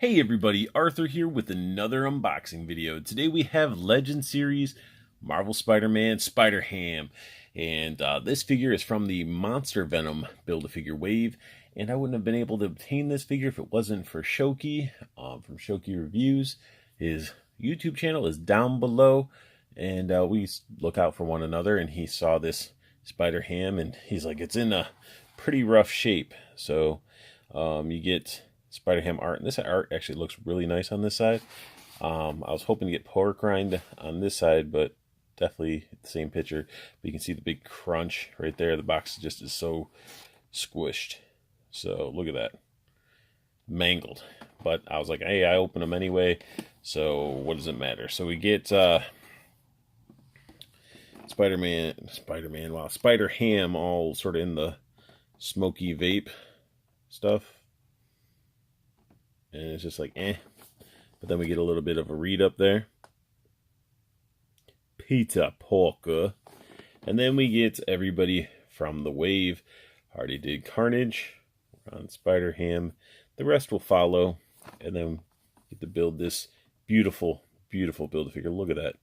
Hey everybody, Arthur here with another unboxing video. Today we have Legend Series Marvel Spider-Man Spider-Ham. And this figure is from the Monster Venom Build-A-Figure wave. And I wouldn't have been able to obtain this figure if it wasn't for Shoki from Shoki Reviews. His YouTube channel is down below. And we look out for one another. And he saw this Spider-Ham and he's like, it's in a pretty rough shape. So you get Spider-Ham art, and this art actually looks really nice on this side. I was hoping to get pork rind on this side, but definitely the same picture. But you can see the big crunch right there. The box just is so squished. So look at that, mangled. But I was like, hey, I open them anyway, so what does it matter? So we get Spider-Ham all sort of in the smoky vape stuff. And it's just like, But then we get a little bit of a read up there. Peter Porker. And then we get everybody from the wave. Already did Carnage. We're on Spider-Ham. The rest will follow. And then get to build this beautiful, beautiful Build-A-Figure. Look at that.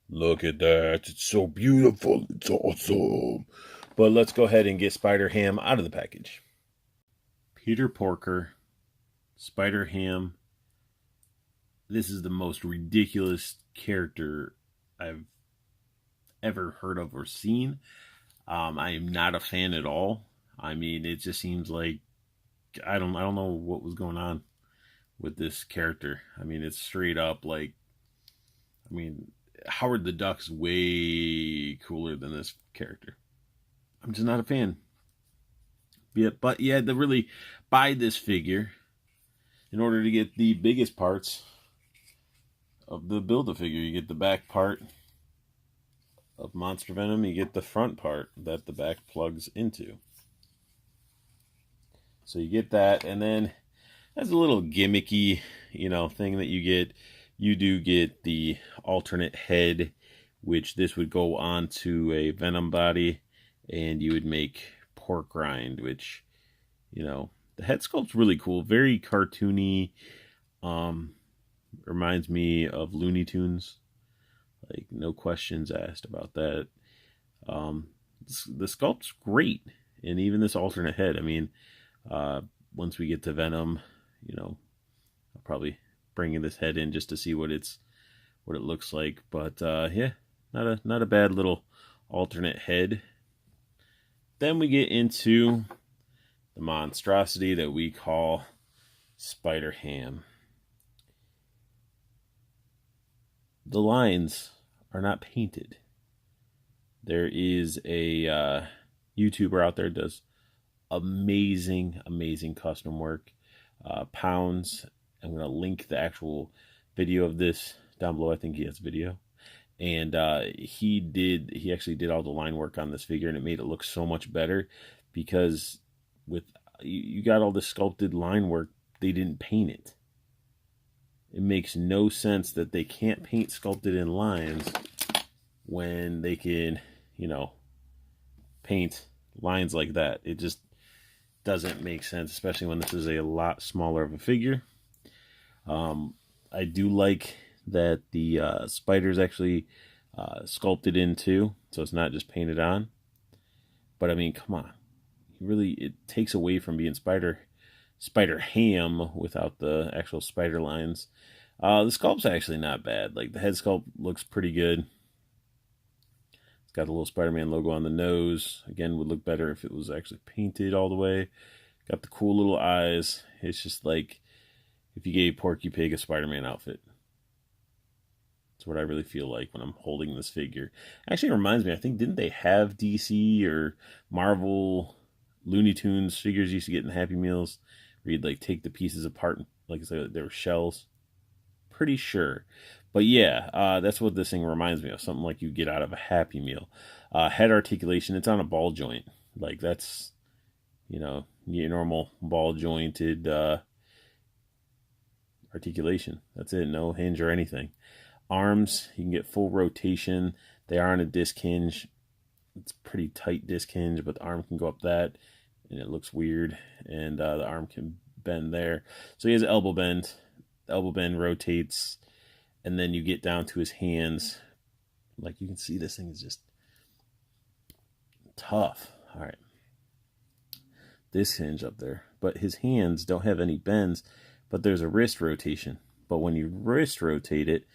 Look at that. It's so beautiful. It's awesome. But let's go ahead and get Spider-Ham out of the package. Peter Porker. Spider-Ham. This is the most ridiculous character I've ever heard of or seen. I am not a fan at all. I mean, it just seems like I don't know what was going on with this character. I mean, it's straight up like, I mean, Howard the Duck's way cooler than this character. I'm just not a fan. Yeah, but you had to really buy this figure in order to get the biggest parts of the Build-A-Figure. You get the back part of Monster Venom. You get the front part that the back plugs into. So you get that, and then as a little gimmicky, thing that you get, you do get the alternate head, which this would go onto a Venom body, and you would make pork rind, which, the head sculpt's really cool, very cartoony. Reminds me of Looney Tunes. Like, no questions asked about that. The sculpt's great, and even this alternate head. I mean, once we get to Venom, I'll probably bring this head in just to see what it looks like. But yeah, not a bad little alternate head. Then we get into the monstrosity that we call Spider-Ham. The lines are not painted. There is a YouTuber out there that does amazing custom work. Pounds. I'm going to link the actual video of this down below. I think he has video. And he actually did all the line work on this figure, and it made it look so much better because you got all the sculpted line work, they didn't paint it. It makes no sense that they can't paint sculpted in lines when they can, paint lines like that. It just doesn't make sense, especially when this is a lot smaller of a figure. I do like that the spider's actually sculpted in too, so it's not just painted on. But I mean, come on. It takes away from being Spider-Ham without the actual spider lines. The sculpt's actually not bad. Like, the head sculpt looks pretty good. It's got the little Spider-Man logo on the nose. Again, would look better if it was actually painted all the way. Got the cool little eyes. It's just like if you gave Porky Pig a Spider-Man outfit. That's what I really feel like when I'm holding this figure. Actually, it reminds me, I think, didn't they have DC or Marvel Looney Tunes figures you used to get in Happy Meals, where you'd like take the pieces apart, like I said, they were shells? Pretty sure. But yeah, that's what this thing reminds me of. Something like you get out of a Happy Meal. Head articulation, it's on a ball joint. Like, that's, your normal ball jointed articulation. That's it. No hinge or anything. Arms, you can get full rotation. They are on a disc hinge. It's pretty tight disc hinge, but the arm can go up that, and it looks weird. And the arm can bend there. So he has an elbow bend. elbow bend rotates, and then you get down to his hands. Like you can see, this thing is just tough. All right. This hinge up there. But his hands don't have any bends, but there's a wrist rotation. But when you wrist rotate it,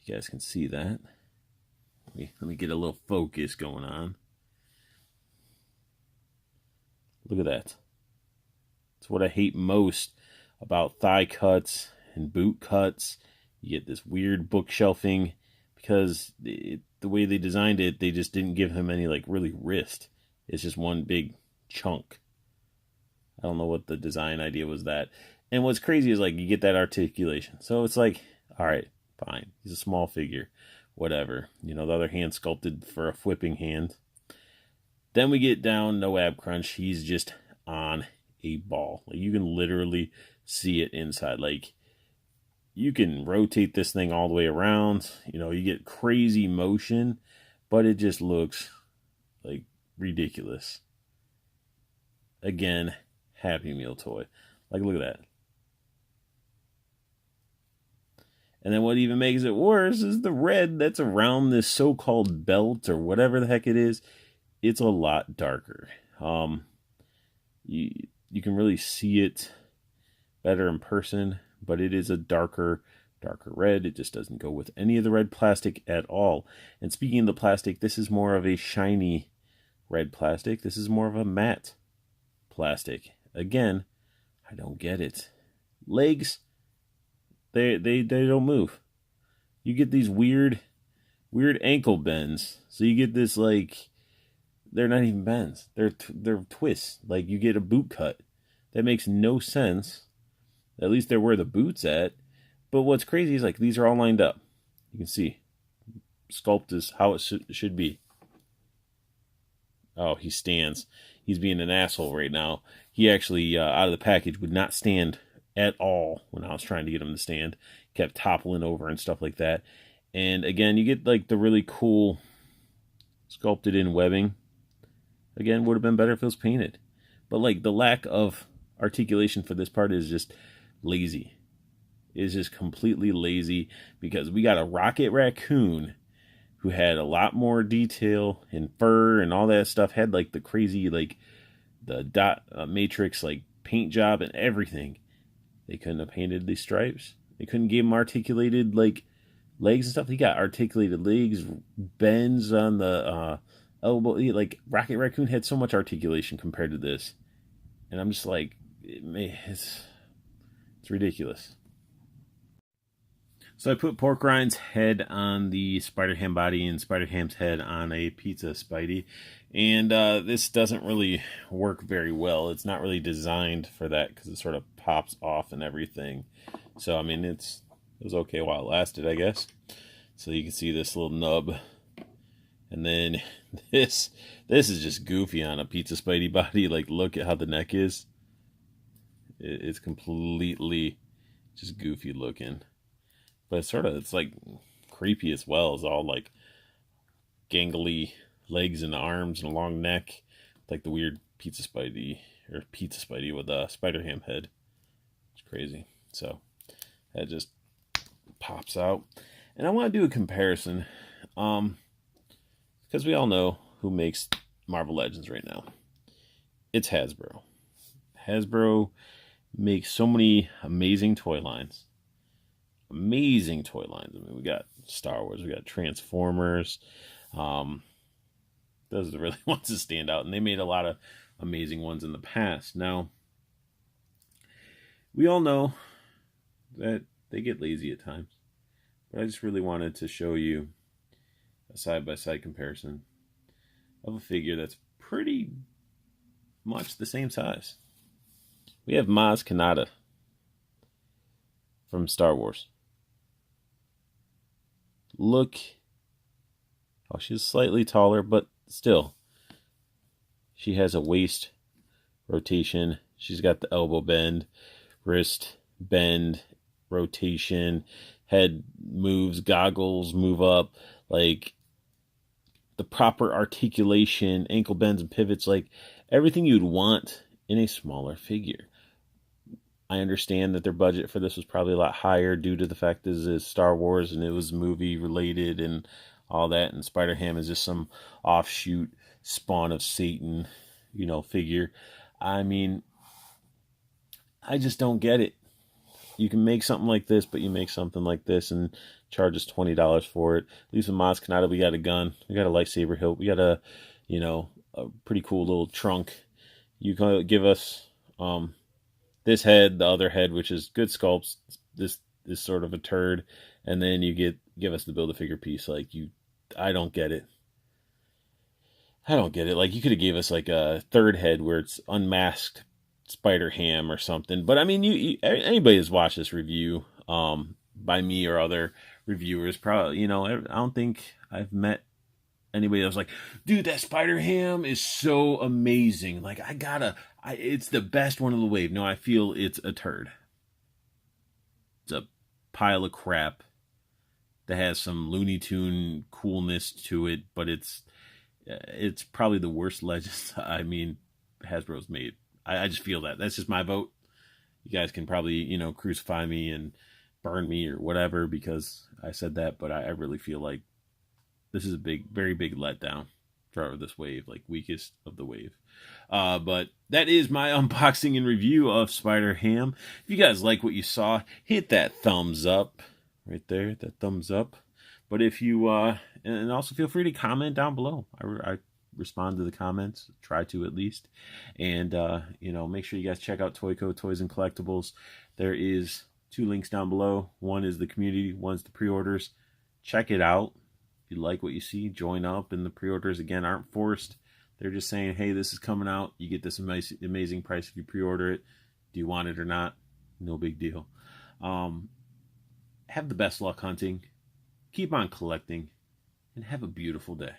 you guys can see that. Let me get a little focus going on. Look at that. It's what I hate most about thigh cuts and boot cuts. You get this weird bookshelving because the way they designed it, they just didn't give him any like really wrist. It's just one big chunk. I don't know what the design idea was that. And what's crazy is like you get that articulation. So it's like, all right, fine. He's a small figure. Whatever. You know, the other hand sculpted for a flipping hand. Then we get down, no ab crunch. He's just on a ball. Like you can literally see it inside. Like you can rotate this thing all the way around. You know, you get crazy motion, but it just looks like ridiculous. Again, Happy Meal toy. Like, look at that. And then what even makes it worse is the red that's around this so-called belt or whatever the heck it is. It's a lot darker. You can really see it better in person, but it is a darker red. It just doesn't go with any of the red plastic at all. And speaking of the plastic, this is more of a shiny red plastic. This is more of a matte plastic. Again, I don't get it. Legs, they don't move. You get these weird ankle bends. So you get this like, they're not even bends. They're twists. Like you get a boot cut. That makes no sense. At least they're where the boot's at. But what's crazy is like these are all lined up. You can see. Sculpt is how it should be. Oh, he stands. He's being an asshole right now. He actually, out of the package, would not stand at all when I was trying to get him to stand. Kept toppling over and stuff like that. And again, you get like the really cool sculpted in webbing. Again, would have been better if it was painted. But like the lack of articulation for this part is just lazy. It's just completely lazy because we got a Rocket Raccoon who had a lot more detail and fur and all that stuff. Had like the crazy, like the dot matrix, like paint job and everything. They couldn't have painted these stripes. They couldn't give him articulated like legs and stuff. He got articulated legs, bends on the elbow. Like Rocket Raccoon had so much articulation compared to this. And I'm just like, it's ridiculous. So I put Pork Rind's head on the Spider-Ham body and Spider-Ham's head on a Pizza Spidey. And this doesn't really work very well. It's not really designed for that because it sort of pops off and everything. So, I mean, it was okay while it lasted, I guess. So you can see this little nub. And then this is just goofy on a Pizza Spidey body. Like, look at how the neck is. It's completely just goofy looking. But it's like creepy as well. It's all like gangly legs and arms and a long neck. Like the weird Pizza Spidey with a Spider-Ham head. It's crazy. So that just pops out. And I want to do a comparison. Because we all know who makes Marvel Legends right now. It's Hasbro. Hasbro makes so many amazing toy lines. Amazing toy lines. I mean, we got Star Wars, we got Transformers. Those are the really ones that stand out. And they made a lot of amazing ones in the past. Now, we all know that they get lazy at times. But I just really wanted to show you a side-by-side comparison of a figure that's pretty much the same size. We have Maz Kanata from Star Wars. Look. Oh, she's slightly taller, but still. She has a waist rotation. She's got the elbow bend, wrist bend, rotation, head moves, goggles move up. Like, the proper articulation, ankle bends and pivots, like everything you'd want in a smaller figure. I understand that their budget for this was probably a lot higher due to the fact this is Star Wars and it was movie related and all that. And Spider-Ham is just some offshoot spawn of Satan, figure. I mean, I just don't get it. You can make something like this, but you make something like this and charge us $20 for it. At least with Maz Kanata, we got a gun, we got a lightsaber hilt, we got a pretty cool little trunk. You can give us this head, the other head, which is good sculpts. This is sort of a turd, and then you give us the Build-A-Figure piece. I don't get it. I don't get it. Like, you could have gave us like a third head where it's unmasked Spider-Ham or something. But I mean, anybody that's watched this review, by me or other reviewers, probably, I don't think I've met anybody that was like, dude, that Spider-Ham is so amazing. Like, it's the best one of the wave. No, I feel it's a turd. It's a pile of crap that has some Looney Tune coolness to it, but it's probably the worst Legends, Hasbro's made. I just feel that. That's just my vote. You guys can probably, crucify me and burn me or whatever because I said that, but I really feel like this is a very big letdown for this wave, like weakest of the wave. But that is my unboxing and review of Spider-Ham. If you guys like what you saw, hit that thumbs up right there, that thumbs up. But if you, and also feel free to comment down below. I respond to the comments, try to at least. And, make sure you guys check out Toyco, Toys and Collectibles. There is 2 links down below. One is the community, one's the pre-orders. Check it out. If you like what you see, join up. And the pre-orders, again, aren't forced. They're just saying, hey, this is coming out. You get this amazing price if you pre-order it. Do you want it or not? No big deal. Have the best luck hunting. Keep on collecting. And have a beautiful day.